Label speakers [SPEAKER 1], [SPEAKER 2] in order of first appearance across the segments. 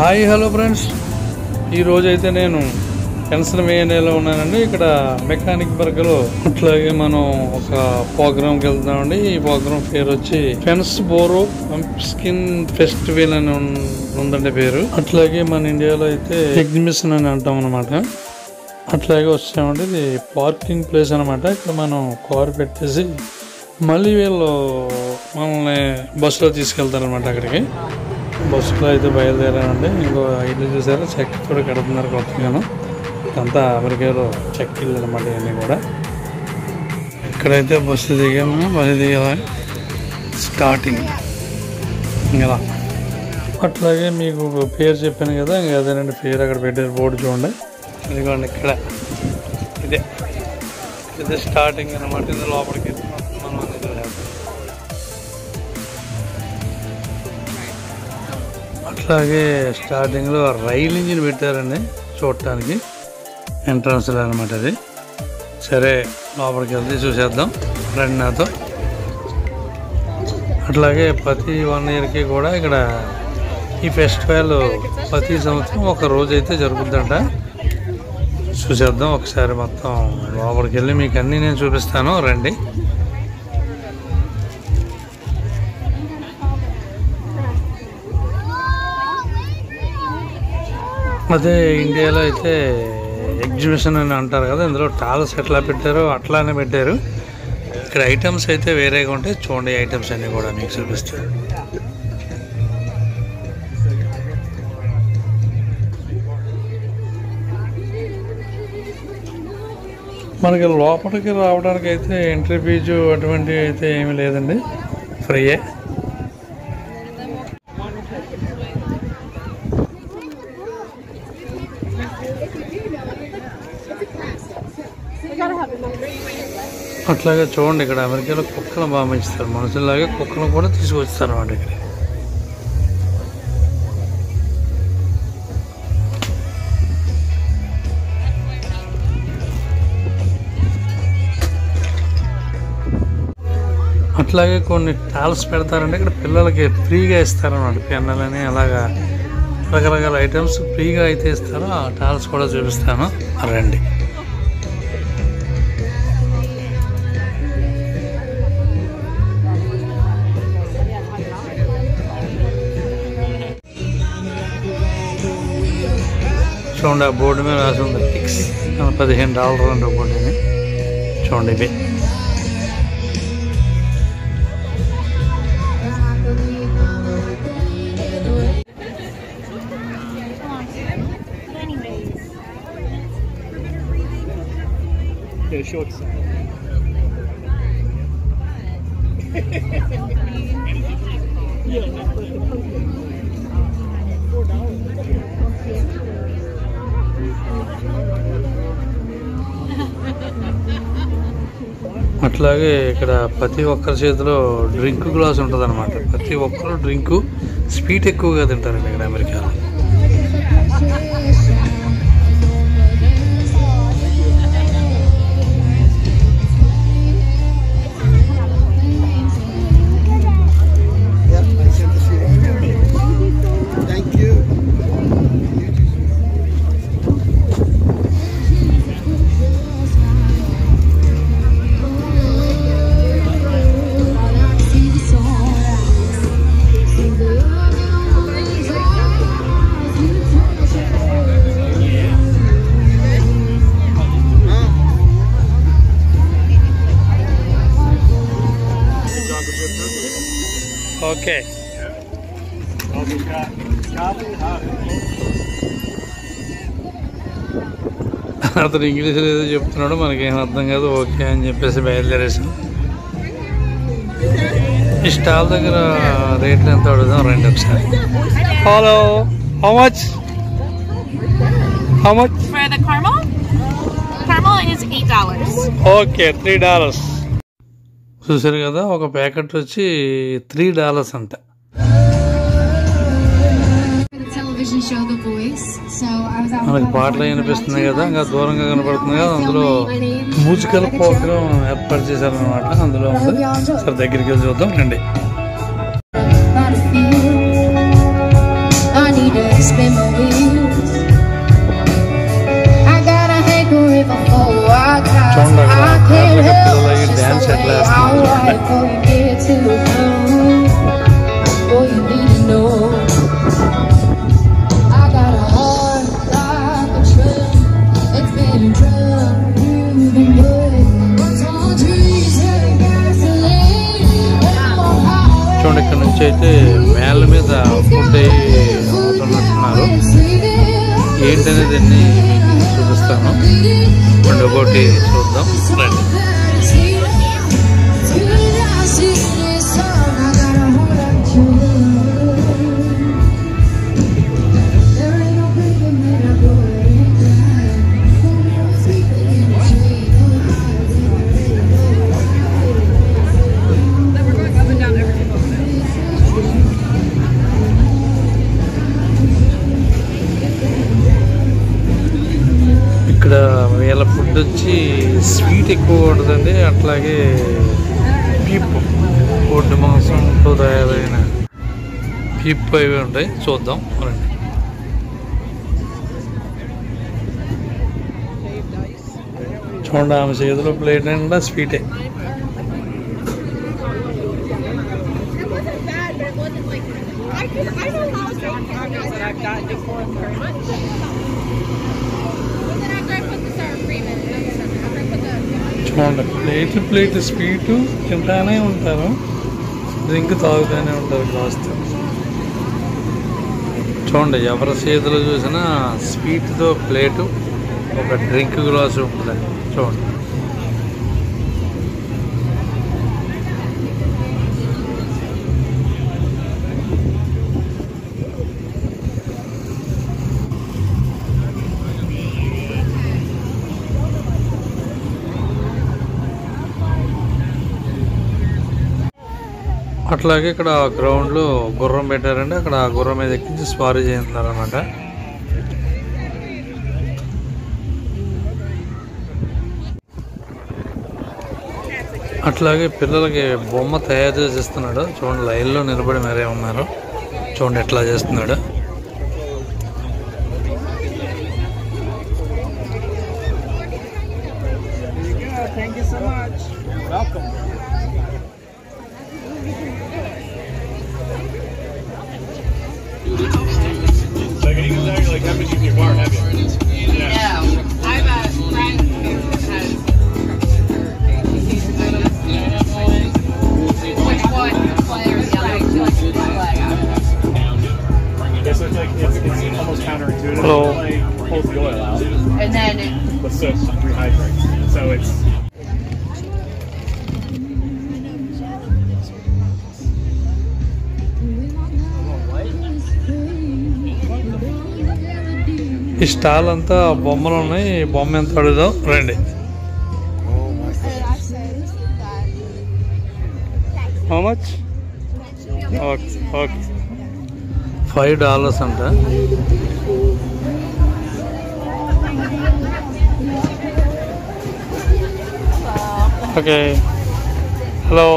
[SPEAKER 1] Hi hello friends, ఈరోజైతే నేను పెన్సిల్వేనియాలో ఉన్నానండి. ఇక్కడ మెకానిక్ బర్గ్లో అట్లాగే మనం ఒక ప్రోగ్రామ్కి వెళ్తున్నామండి. ఈ ప్రోగ్రామ్ పేరు వచ్చి ఫెన్స్బోరో పంప్కిన్ ఫెస్టివల్ అని ఉందండి పేరు. అట్లాగే మన ఇండియాలో అయితే ఎగ్జిబిషన్ అని అంటాం అనమాట. అట్లాగే వచ్చామండి. ఇది పార్కింగ్ ప్లేస్ అనమాట. ఇక్కడ మనం కారు పెట్టేసి మళ్ళీ వీళ్ళు మనల్ని బస్సులో తీసుకెళ్తారనమాట. అక్కడికి బస్సులో అయితే బయలుదేరామండి. ఇంకో ఇల్లు చూసారా, చెక్క కూడా కడుతున్నారు కొత్తగాను. ఇదంతా అమెరికాలో చెక్క ఇల్లు అనమాట. ఇవన్నీ కూడా ఇక్కడైతే బస్సు దిగాము. బస్సు దిగా స్టార్టింగ్ ఇలా అట్లాగే మీకు పేరు చెప్పాను కదా, ఇంకా అదేనండి పేరు. అక్కడ పెట్టారు బోర్డు చూడండి. ఇదిగోండి ఇక్కడ ఇదే స్టార్టింగ్ అనమాట. ఇది లోపలికి మనం అట్లాగే స్టార్టింగ్లో రైల్ ఇంజిన్ పెట్టారండి చూడటానికి, ఎంట్రన్స్లో అనమాట. అది సరే లోపలికి వెళ్తే చూసేద్దాం రండి నాతో. అట్లాగే ప్రతి 1 ఇయర్కి కూడా ఇక్కడ ఈ ఫెస్టివల్ ప్రతి సంవత్సరం ఒక రోజు అయితే జరుగుతుందంట. చూసేద్దాం ఒకసారి మొత్తం లోపలికి వెళ్ళి మీకు అన్నీ నేను చూపిస్తాను రండి. అదే ఇండియాలో అయితే ఎగ్జిబిషన్ అని అంటారు కదా, ఇందులో టాల్స్ ఎట్లా పెట్టారో అట్లానే పెట్టారు. ఇక్కడ ఐటమ్స్ అయితే వేరేగా ఉంటాయి. చూడండి ఐటమ్స్ అన్నీ కూడా మీకు చూపిస్తాను. మనకి లోపలికి రావడానికి అయితే ఎంట్రీ ఫీజు అటువంటివి అయితే ఏమీ లేదండి, ఫ్రీయే. అట్లాగే చూడండి ఇక్కడ అమెరికాలో కుక్కలు బాగా పెంచుతారు. మనుషుల్లాగే కుక్కలు కూడా తీసుకొస్తారు అన్నమాట ఇక్కడ. అట్లాగే కొన్ని టాల్స్ పెడతారంటే ఇక్కడ పిల్లలకి ఫ్రీగా ఇస్తారన్నమాట. పెన్నులని అలాగా రకరకాల ఐటమ్స్ ఫ్రీగా అయితే ఇస్తారు. ఆ టాల్స్ కూడా చూపిస్తాను రండి. చూడండి ఆ బోర్డు మీద రాసి ఉంది టిక్స్ $15 అండి ఒకటి. చూడండి ఇవి అట్లాగే ఇక్కడ ప్రతి ఒక్కరి చేతిలో డ్రింక్ గ్లాస్ ఉంటుంది అనమాట. ప్రతి ఒక్కరు డ్రింకు స్వీట్ ఎక్కువగా తింటారండి ఇక్కడ అమెరికాలో. ఓకే అతను ఇంగ్లీష్లో ఏదో చెప్తున్నాడు, మనకేం అర్థం కాదు. ఓకే అని చెప్పేసి బయలుదేరేసాం. ఈ స్టాల్ దగ్గర రేట్లు ఎంత అడుగుదాం రండి ఒకసారి. Hello, how much?
[SPEAKER 2] For the caramel is $8.
[SPEAKER 1] Okay, $3. చూసారు కదా, ఒక ప్యాకెట్ వచ్చి $3 అంట. మనకి పాటలు వినిపిస్తున్నాయి కదా, ఇంకా దూరంగా కనపడుతుంది కదా. అందులో మ్యూజికల్ ప్రోగ్రామ్ ఏర్పాటు చేశారనమాట. అందులో ఉంది. సరే దగ్గరికి వెళ్ళి చూద్దాం రండి. అయితే మేళ్ళ మీద ఫుడ్ అవుతున్నట్టున్నారు. ఏంటనేది అన్ని మీకు చూపిస్తాను. ఒకటి చూద్దాం రండి. ఇక్కడ వీళ్ళ ఫుడ్ వచ్చి స్వీట్ ఎక్కువ ఉంటుందండి. అట్లాగే పీప్ గొడ్డు మాంసంతో తయారైన పీప్ అవి ఉంటాయి. చూద్దాం రండి. చూడండి, ఆమె చేతిలో ప్లేట్ నిండా స్వీటే. చూడండి, ప్లేట్ స్వీట్ తింటానే ఉంటారు, డ్రింక్ తాగుతూనే ఉంటారు గ్లాస్తో. చూడండి, ఎవరి చేతిలో చూసినా స్వీట్తో ప్లేటు, ఒక డ్రింక్ గ్లాసు ఉంటుందండి. చూడండి, అట్లాగే ఇక్కడ గ్రౌండ్లో గుర్రం పెట్టారండి. అక్కడ గుర్రం మీద ఎక్కించి స్వారీ చేస్తున్నారు అన్నమాట. అట్లాగే పిల్లలకి బొమ్మ తయారు చేసి ఇస్తున్నాడు. చూడండి, లైన్లో నిలబడి మరే ఉన్నారు. చూడండి ఎట్లా చేస్తున్నాడు.
[SPEAKER 3] Hello. Pulls the oil out, and then the soot rehydrates. So it's.
[SPEAKER 1] ఈ స్టాల్ అంతా బొమ్మలు ఉన్నాయి. బొమ్మ ఎంత అడుగుదాం రండి. How much? Okay. $5 అంట. Okay, hello.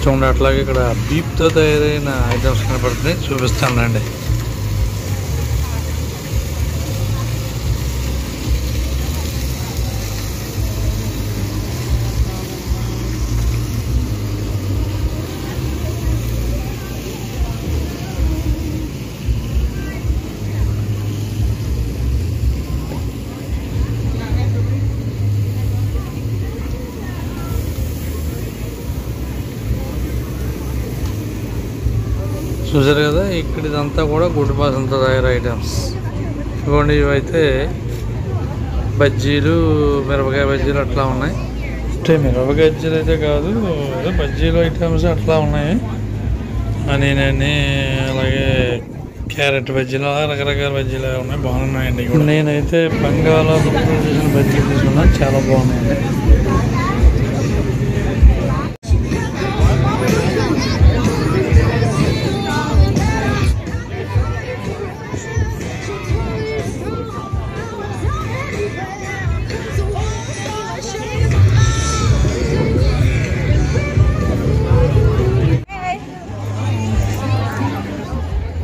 [SPEAKER 1] చూడండి, అట్లాగే ఇక్కడ బీప్తో తయారైన ఐటమ్స్ కనపడుతున్నాయి. చూపిస్తానండి. చూసారు కదా, ఇక్కడ ఇదంతా కూడా గుడ్డు మాంసంతో తయారు ఐటమ్స్. ఇవ్వండి, ఇవైతే బజ్జీలు, మిరపకాయ బజ్జీలు అట్లా ఉన్నాయి. అంటే మిరప గజ్జీలు అయితే కాదు, ఏదో బజ్జీలు ఐటమ్స్ అట్లా ఉన్నాయి. నేనన్నీ అలాగే క్యారెట్ బజ్జీలు అలా రకరకాల బజ్జీలు ఉన్నాయి, బాగున్నాయండి. నేనైతే బంగాళాదుంపలు చేసిన బజ్జీలు తీసుకున్నాను, చాలా బాగున్నాయండి.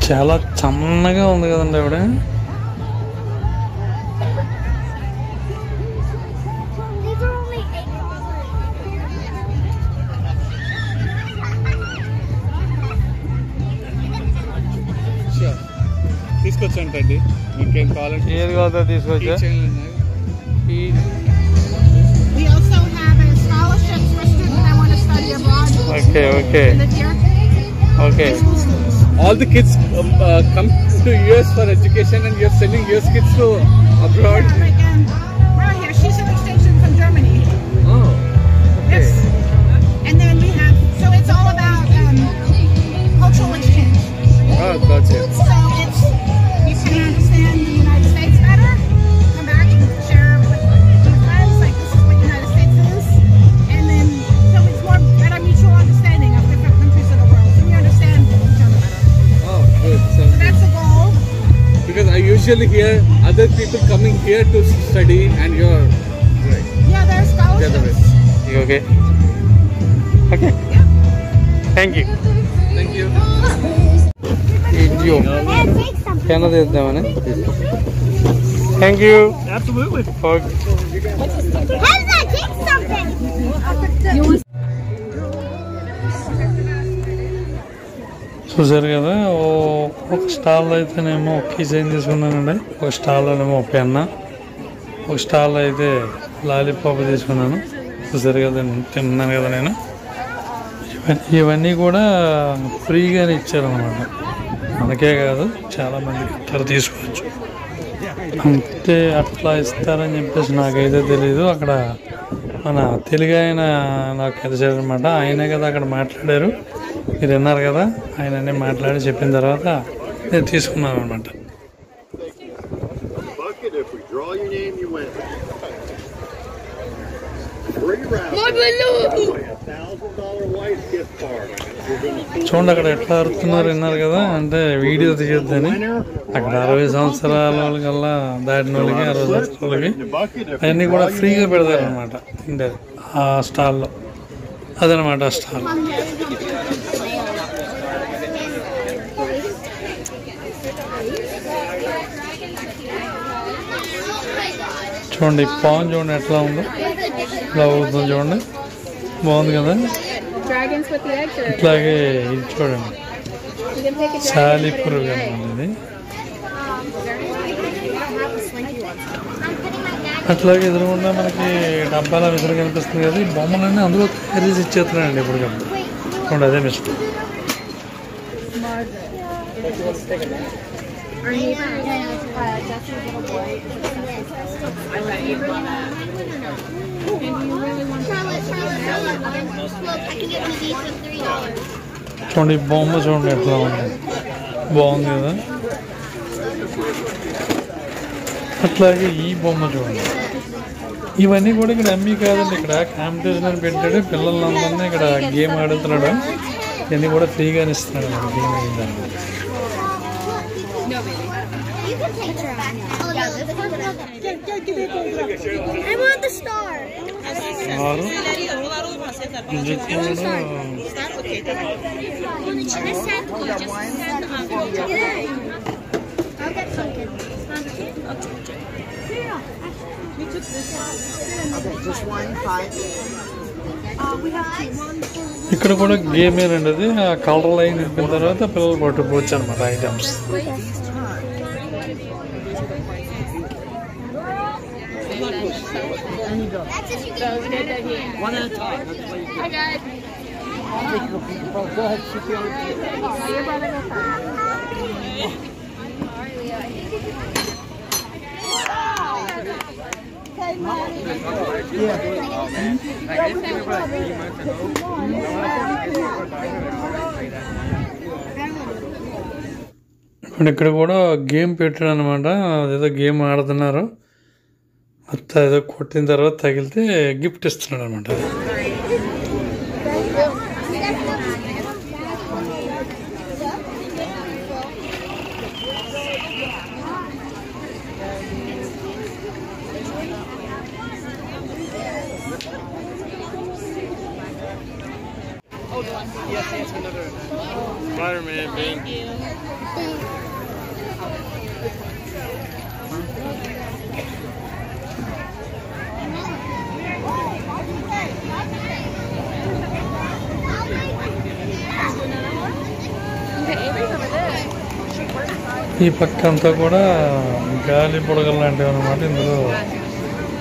[SPEAKER 1] చాలా చన్నగా ఉంది కదండి ఆవిడ.
[SPEAKER 3] తీసుకొచ్చండి, మీకేం కావాలంటే
[SPEAKER 1] ఏది కావాలో తీసుకొచ్చా. Okay okay okay.
[SPEAKER 3] All the kids come to US for education, and you're sending US kids to abroad.
[SPEAKER 4] Right here, she's an extension from Germany.
[SPEAKER 3] Oh, okay.
[SPEAKER 4] Yes. And then we have, so it's all about cultural exchange.
[SPEAKER 3] Oh, gotcha.
[SPEAKER 4] So it's, you can understand the United States better, come back and share with your friends, like this is what the United States is. And then, so it's more better mutual understanding of different countries of the world. So we understand each other better.
[SPEAKER 3] Oh, good.
[SPEAKER 4] So that's the goal.
[SPEAKER 3] Because I usually hear other people coming here to study, and you're right.
[SPEAKER 4] Yeah, there's
[SPEAKER 3] The other way.
[SPEAKER 4] scholarships.
[SPEAKER 1] Okay okay, thank you.
[SPEAKER 3] Thank you.
[SPEAKER 1] ఇయ్యో పెన తీద్దామని. Thank you.
[SPEAKER 3] Absolutely.
[SPEAKER 1] Okay. చూసారు కదా, ఒక స్టాల్లో అయితేనేమో keychain తీసుకున్నానండి, ఒక స్టాల్లోనేమో పెన్న, ఒక స్టాల్లో అయితే లాలీపాప్ తీసుకున్నాను. చూసారు కదా, తిన్నాను కదా నేను. ఇవన్నీ కూడా ఫ్రీగానే ఇచ్చారనమాట, మనకే కాదు చాలా మందికి ఇస్తారు, తీసుకోవచ్చు. అంతే అట్లా ఇస్తారని చెప్పేసి నాకైతే తెలీదు. అక్కడ మన తెలుగు ఆయన నాకు కలిసారనమాట, ఆయనే కదా అక్కడ మాట్లాడారు, మీరు విన్నారు కదా, ఆయననే మాట్లాడి చెప్పిన తర్వాత నేను తీసుకున్నాను అనమాట. చూడండి అక్కడ ఎట్లా అరుతున్నారు, విన్నారు కదా, అంటే వీడియో తీయొద్దని. అక్కడ 60 సంవత్సరాల వాళ్ళకల్లా దాటిన వాళ్ళకి, 60 సంవత్సరాల వాళ్ళకి అవన్నీ కూడా ఫ్రీగా పెడతారు అనమాట తింటే ఆ స్టాల్లో. అదనమాట ఆ స్టాల్. చూడండి పాన్ చూడండి ఎట్లా ఉందో, ఇలా అవుతుంది చూడండి, బాగుంది కదా. ఇట్లాగే ఇది చూడండి, సాలిపురుగు అనమాట ఇది. అట్లాగే ఎదురుకుండా మనకి డబ్బాల విసురు కనిపిస్తుంది కదా, ఈ బొమ్మలన్నీ అందులో తయారు చేసి ఇచ్చేస్తున్నాయండి ఇప్పుడు చూడండి, అదే మిస్టేక్. చూడండి బొమ్మ చూడండి ఎట్లా ఉంది, బాగుంది కదా. అట్లాగే ఈ బొమ్మ చూడండి, ఇవన్నీ కూడా ఇక్కడ అమ్మి కాదండి, ఇక్కడ కాంపిటీషన్ అని పెట్టాడు, పిల్లలందరినీ ఇక్కడ గేమ్ ఆడుతున్నాడు, ఇవన్నీ కూడా ఫ్రీగానే ఇస్తున్నాడు మన గేమ్ అయిందని. ఇక్కడ కూడా గేమ్ ఏనండి, అది ఆ కలర్ లైన్ నింపిన తర్వాత పిల్లలు పట్టుకోవచ్చు అనమాట ఐటమ్స్. ఇక్కడ కూడా గేమ్ పెట్టాడు అనమాట. అదేదో గేమ్ ఆడుతున్నారు. మొత్తం ఏదో కొట్టిన తర్వాత తగిలితే గిఫ్ట్ ఇస్తున్నాడు అనమాట.
[SPEAKER 3] Yes, yes, another. Spider-Man, thank you.
[SPEAKER 1] ఈ పక్క అంతా కూడా గాలి బుడగలు లాంటివి అనమాట. ఇందులో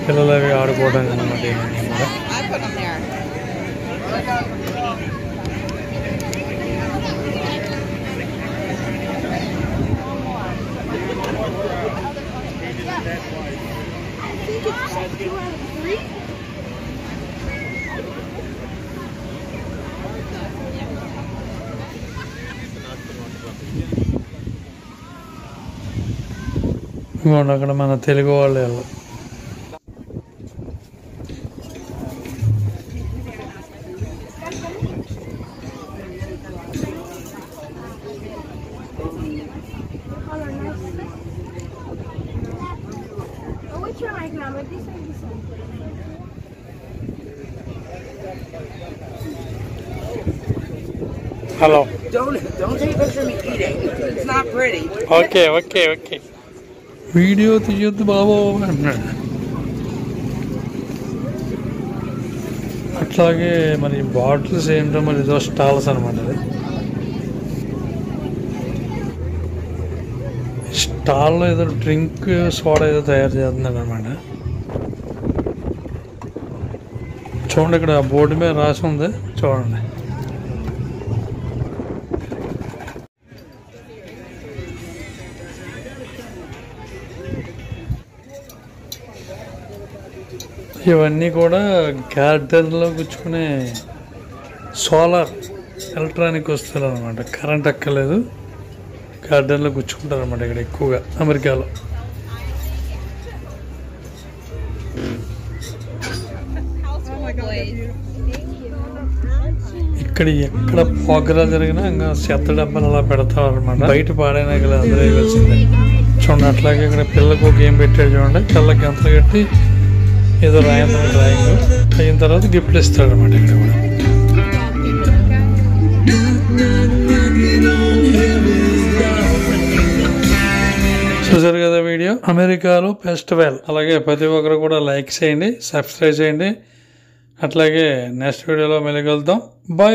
[SPEAKER 1] పిల్లలు అవి ఆడుకోవడానికి అనమాట. ఇవన్నీ కూడా ఇంకోండి అక్కడ మన తెలుగు వాళ్ళు. Hello.
[SPEAKER 5] Don't take a picture of me eating. It's not pretty.
[SPEAKER 1] Okay okay okay. Video తీయొద్దు బాబు అంటున్నాడు. అట్లాగే మరి బాటిల్స్ ఏంటో మరి ఏదో స్టాల్స్ అనమాట. అది స్టాల్లో ఏదో డ్రింక్ సోడా ఏదో తయారు చేస్తున్నాడు అనమాట. చూడండి ఇక్కడ బోర్డు మీద రాసి ఉంది చూడండి. ఇవన్నీ కూడా గార్డెన్లో గుచ్చుకునే సోలార్ ఎలక్ట్రానిక్ వస్తువులు అనమాట. కరెంట్ ఎక్కలేదు, గార్డెన్లో గుచ్చుకుంటారు అనమాట ఇక్కడ ఎక్కువగా అమెరికాలో. ఇక్కడ ఎక్కడ ప్రోగ్రాం జరిగినా ఇంకా చెత్త డబ్బాలు అలా పెడతారు అనమాట. బయట పాడైనా కదా అందరూ వేయాల్సిందే. చూడండి అట్లాగే ఇక్కడ పిల్లలకు గేమ్ పెట్టాడు చూడండి. పిల్లకి గంతలు కట్టి ఏదో రాయింది డ్రాయింగ్ అయిన తర్వాత గిఫ్ట్లు ఇస్తాడు అనమాట. ఇక్కడ కూడా చూసారు కదా వీడియో. అమెరికాలో ఫెస్టివల్. అలాగే ప్రతి ఒక్కరు కూడా లైక్ చేయండి, సబ్స్క్రైబ్ చేయండి. అట్లాగే నెక్స్ట్ వీడియోలో మళ్ళీ కలుద్దాం. బాయ్.